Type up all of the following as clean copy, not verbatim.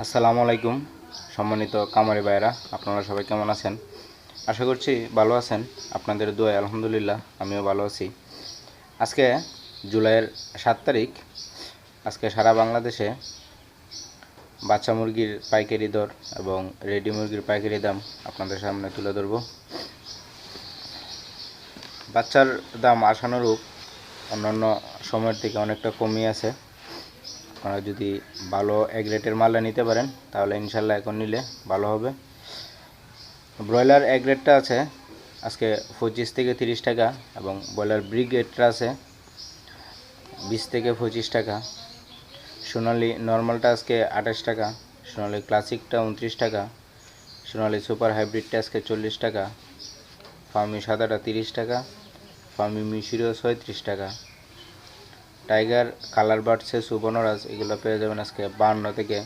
আসসালামু আলাইকুম সম্মানিত কামারি ভাইয়েরা, আপনারা সবাই কেমন আছেন? আশা করছি ভালো আছেন। আপনাদের দোয়ায় আলহামদুলিল্লাহ আমিও ভালো আছি। আজকে জুলাইয়ের 7 তারিখ। আজকে সারা বাংলাদেশে বাচ্চা মুরগির পাইকারি দর এবং রেডি মুরগির পাইকারি দাম আপনাদের সামনে তুলে ধরব। বাচ্চার দাম আশানুরূপ অন্যান্য সময়ের থেকে অনেকটা কমই আছে। আপনারা যদি ভালো এক রেটের মালটা নিতে পারেন তাহলে ইনশাল্লাহ এখন নিলে ভালো হবে। ব্রয়লার এক রেটটা আছে আজকে 25 থেকে 30 টাকা এবং ব্রয়লার ব্রিগেডটা আছে 20 থেকে 25 টাকা। সোনালি নর্মালটা আজকে 28 টাকা, সোনালি ক্লাসিকটা 29 টাকা, সোনালি সুপার হাইব্রিডটা আজকে 40 টাকা, ফার্মি সাদাটা 30 টাকা, ফার্মি মিশরীয় 36 টাকা, টাইগার কালার বার্ডসে সুবর্ণরাজ এগুলো পেয়ে যাবেন আজকে 52 থেকে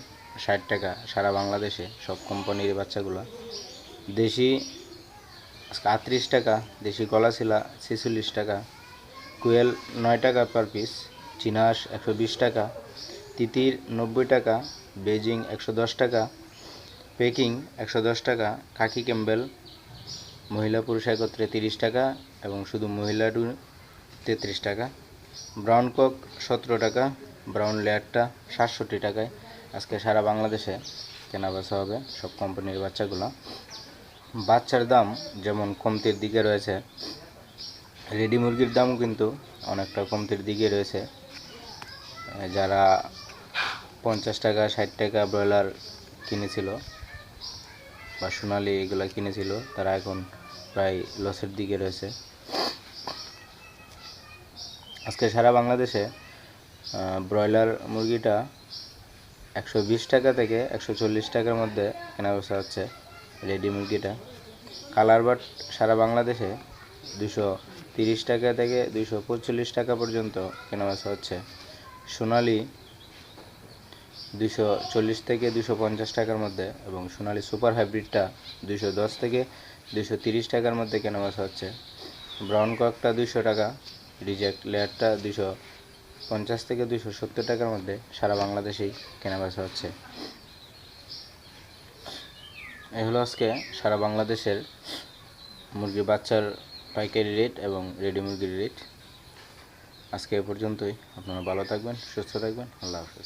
60 টাকা সারা বাংলাদেশে সব কোম্পানির বাচ্চাগুলো। দেশি আজকে 38 টাকা, দেশি গলাশিলা 46 টাকা, কোয়েল 9 টাকা পার পিস, চিনাস 120 টাকা, তিতির 90 টাকা, বেজিং 110 টাকা, পেকিং 110 টাকা, খাকি ক্যাম্বেল মহিলা পুরুষ একত্রে 30 টাকা এবং শুধু মহিলাডু 33 টাকা, ব্রাউন কক 17 টাকা, ব্রাউন লেয়ারটা 67 টাকায় আজকে সারা বাংলাদেশে কেনা বেচা হবে সব কোম্পানির বাচ্চাগুলো। বাচ্চার দাম যেমন কমতির দিকে রয়েছে, রেডি মুরগির দামও কিন্তু অনেকটা কমতির দিকে রয়েছে। যারা 50 টাকা 60 টাকা ব্রয়লার কিনেছিল বা সোনালি এগুলো কিনেছিল তারা এখন প্রায় লসের দিকে রয়েছে। আজকে সারা বাংলাদেশে ব্রয়লার মুরগিটা 120 টাকা থেকে 140 টাকার মধ্যে কেনা বেচা হচ্ছে রেডি মুরগিটা। কালার বাট সারা বাংলাদেশে 230 টাকা থেকে 245 টাকা পর্যন্ত কেনা বেচা হচ্ছে। সোনালি 240 থেকে 250 টাকার মধ্যে এবং সোনালি সুপার হাইব্রিডটা 210 থেকে 230 টাকার মধ্যে কেনা বেচা হচ্ছে। ব্রাউন ককটা 200 টাকা, রিজেক্ট লেয়ারটা 250 থেকে 270 টাকার মধ্যে সারা বাংলাদেশেই কেনা বেচা হচ্ছে। এই হলো আজকে সারা বাংলাদেশের মুরগির বাচ্চার পাইকারি রেট এবং রেডি মুরগির রেট। আজকে এ পর্যন্তই। আপনারা ভালো থাকবেন, সুস্থ থাকবেন। আল্লাহ হাফেজ।